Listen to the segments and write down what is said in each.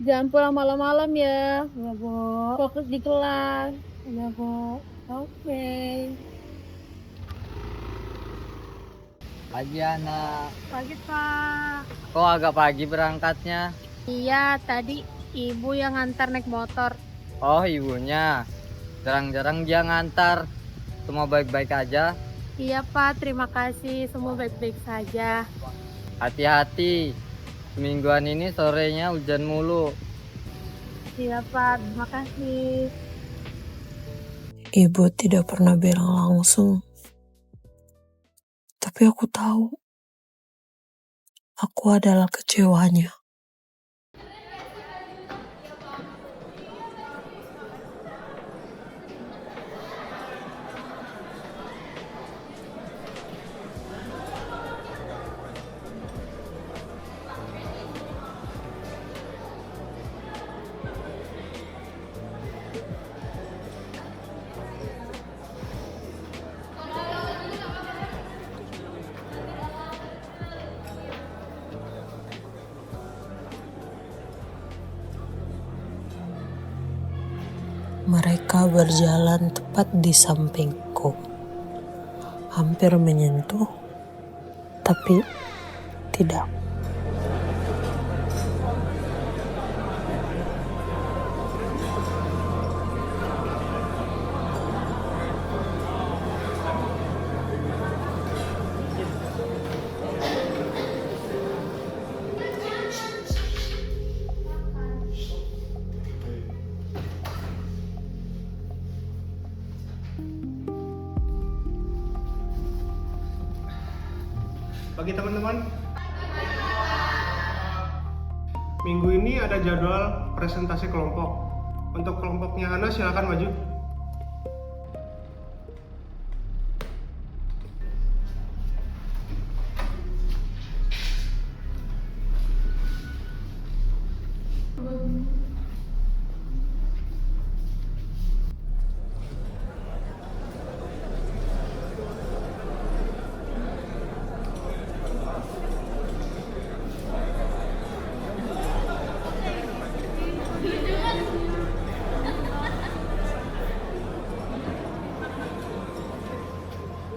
Jangan pulang malam-malam ya. Ya, Bu. Fokus di kelas. Ya, Bu. Oke. Pagi anak, Pagi, Pak. kok agak pagi berangkatnya? Iya, tadi ibu yang ngantar naik motor. Oh ibunya, jarang-jarang dia ngantar. Semua baik-baik aja, Iya, Pak. Terima kasih. Semua baik-baik saja. hati-hati. Semingguan ini sorenya hujan mulu. Iya, Pak. Terima kasih. Ibu tidak pernah bilang langsung, tapi aku tahu aku adalah kecewanya. Mereka berjalan tepat di sampingku, hampir menyentuh, tapi tidak. Pagi teman-teman. Minggu ini ada jadwal presentasi kelompok. Untuk kelompoknya Hana silakan maju.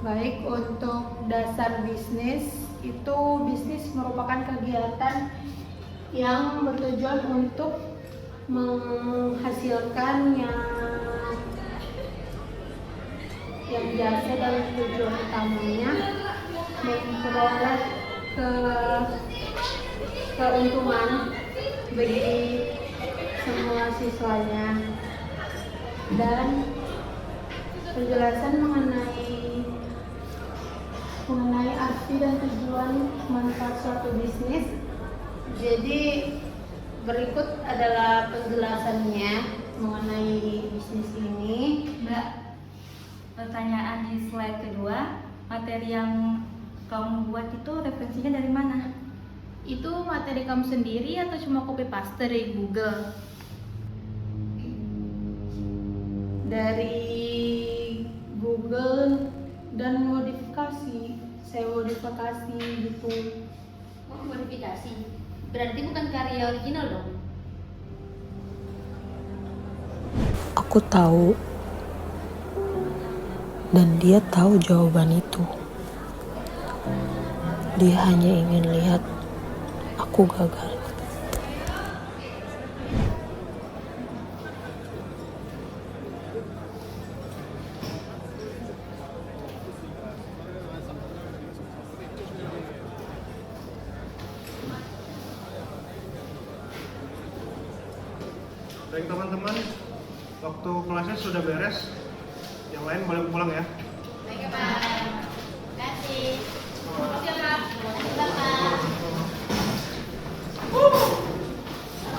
Baik, untuk dasar bisnis, itu bisnis merupakan kegiatan yang bertujuan untuk menghasilkan yang jasa dan tujuan utamanya memperoleh keuntungan bagi semua siswanya, dan penjelasan mengenai arti dan tujuan manfaat suatu bisnis. Jadi berikut adalah penjelasannya mengenai bisnis ini. Mbak, pertanyaan di slide kedua, materi yang kamu buat itu referensinya dari mana? Itu materi kamu sendiri atau cuma copy paste dari Google? Dari Google dan saya modifikasi gitu. Oh, modifikasi. Berarti bukan karya original dong? Aku tahu, dan dia tahu jawaban itu. Dia hanya ingin lihat aku gagal. Baik teman-teman, waktu kelasnya sudah beres. Yang lain boleh pulang ya. Baik, Pak. Terima kasih. Makasih ya, Pak. Makasih, Bapak.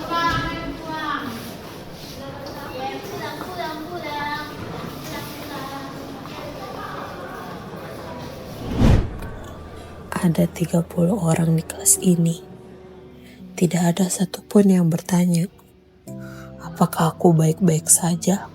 Pulang. Ya, pulang. Ada 30 orang di kelas ini. Tidak ada satupun yang bertanya, apakah aku baik-baik saja?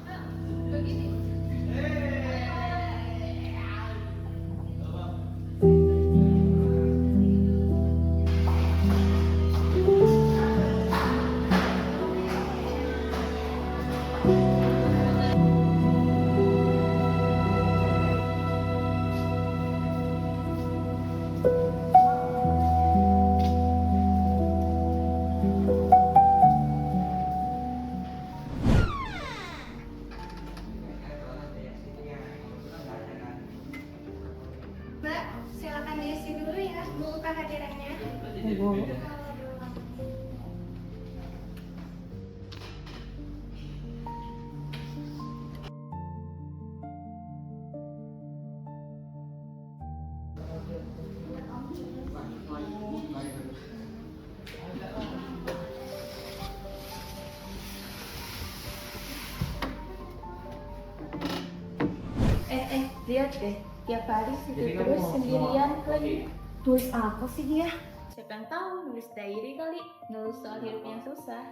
Lihat deh, tiap hari situ terus sendirian lagi. Tulis apa sih dia? Siapa yang tahu nulis diary kali, nulis soal hidupnya susah.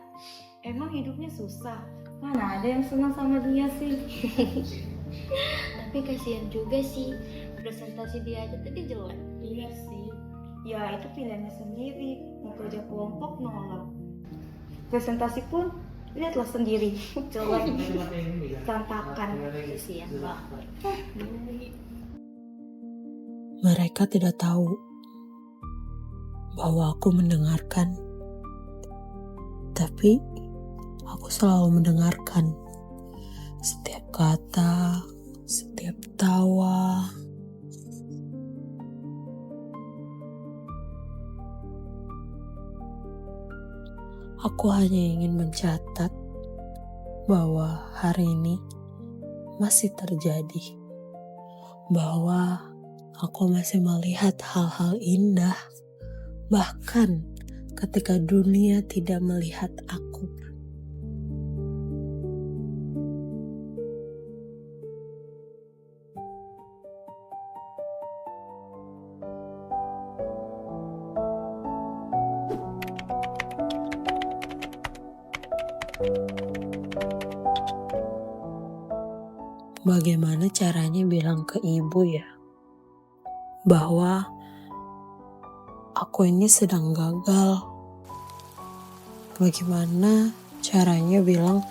Emang hidupnya susah? Mana ada yang senang sama dia sih? Tapi kasihan juga sih, presentasi dia aja tadi jelek. Iya sih. Ya itu pilihannya sendiri. Mau kerja kelompok nolak. Presentasi pun lihatlah sendiri. Jelek. Berantakan. Kasihan banget. Mereka tidak tahu bahwa aku mendengarkan. Tapi aku selalu mendengarkan setiap kata, setiap tawa. Aku hanya ingin mencatat bahwa hari ini masih terjadi. Bahwa aku masih melihat hal-hal indah. Bahkan ketika dunia tidak melihat aku. Bagaimana caranya bilang ke ibu ya, bahwa aku ini sedang gagal? Bagaimana caranya bilang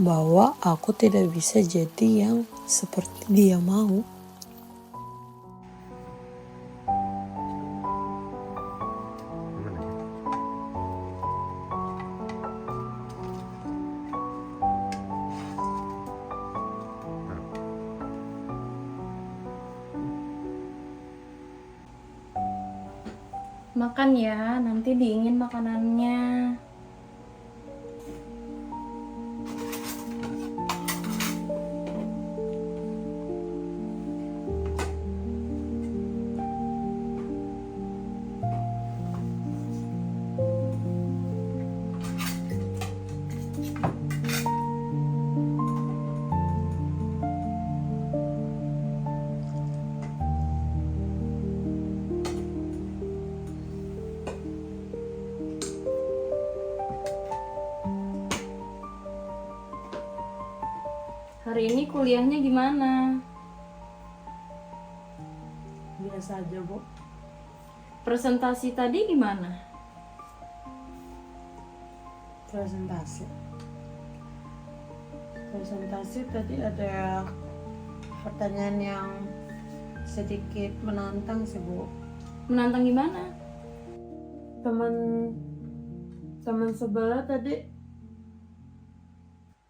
bahwa aku tidak bisa jadi yang seperti dia mau? Makan ya, nanti dingin makanannya. Hari ini kuliahnya gimana? Biasa aja, Bu. Presentasi tadi gimana? Presentasi tadi ada pertanyaan yang sedikit menantang sih, Bu. Menantang gimana? Teman sebelah tadi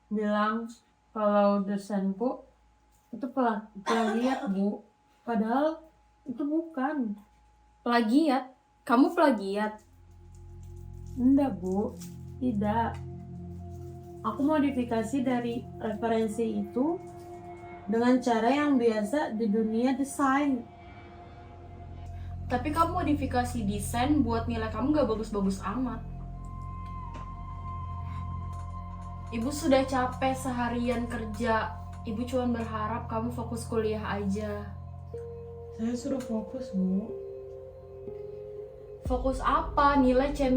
bilang kalau dosenku itu plagiat, Bu. Padahal itu bukan. Plagiat? Kamu plagiat? Enggak, Bu. Tidak. Aku modifikasi dari referensi itu dengan cara yang biasa di dunia desain. Tapi kamu modifikasi desain buat nilai kamu gak bagus-bagus amat. Ibu sudah capek seharian kerja. Ibu cuma berharap kamu fokus kuliah aja. Saya suruh fokus, Bu. Fokus apa? Nilai C-.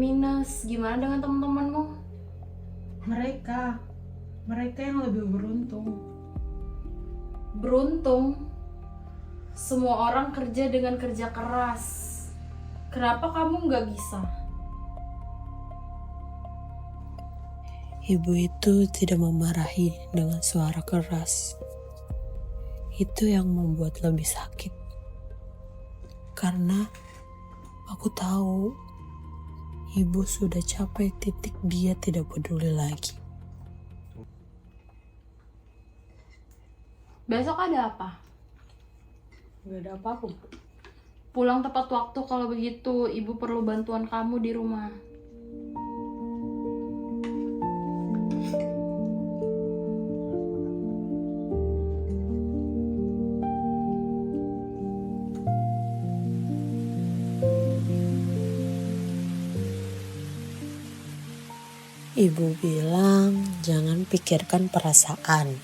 Gimana dengan teman-temanmu? Mereka yang lebih beruntung. Beruntung. Semua orang kerja dengan kerja keras. Kenapa kamu nggak bisa? Ibu itu tidak memarahi dengan suara keras. Itu yang membuat lebih sakit. Karena aku tahu ibu sudah capai titik dia tidak peduli lagi. Besok ada apa? Gak ada apa-apa, Bu. Pulang tepat waktu kalau begitu. Ibu perlu bantuan kamu di rumah. Ibu bilang jangan pikirkan perasaan.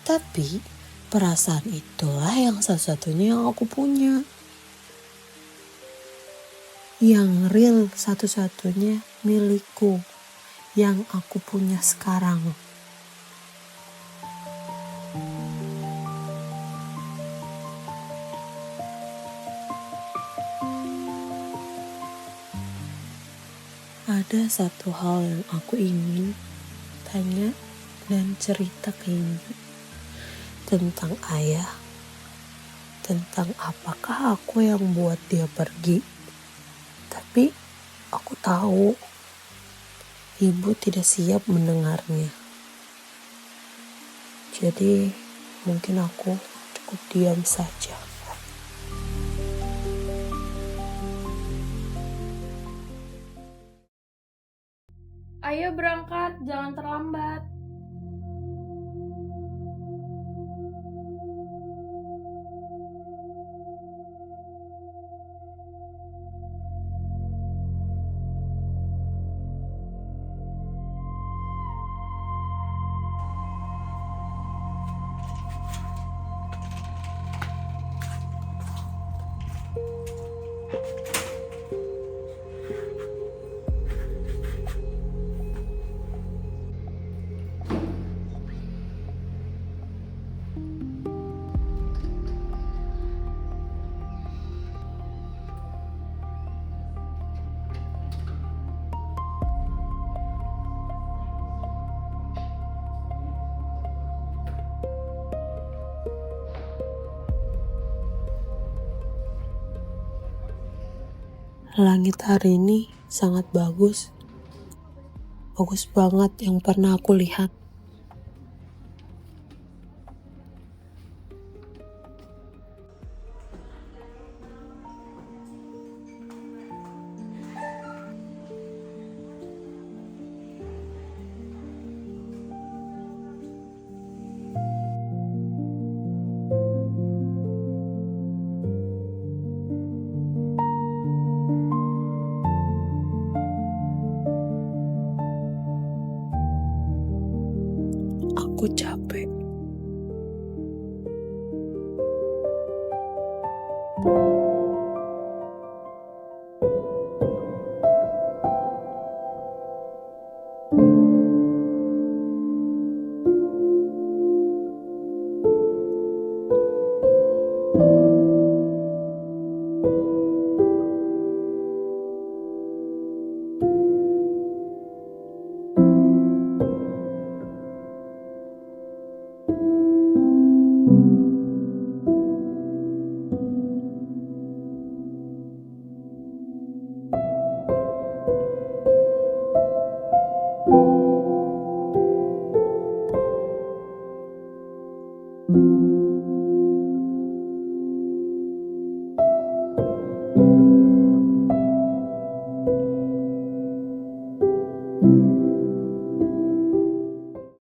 Tapi Perasaan itulah yang satu-satunya yang aku punya. Yang real satu-satunya milikku yang aku punya sekarang. Ada satu hal yang aku ingin tanya dan cerita ke ibu tentang ayah, tentang apakah aku yang buat dia pergi. Tapi aku tahu ibu tidak siap mendengarnya. Jadi mungkin aku cukup diam saja. Ayo berangkat, jangan terlambat. Langit hari ini sangat bagus. Bagus banget yang pernah aku lihat. Aku capek.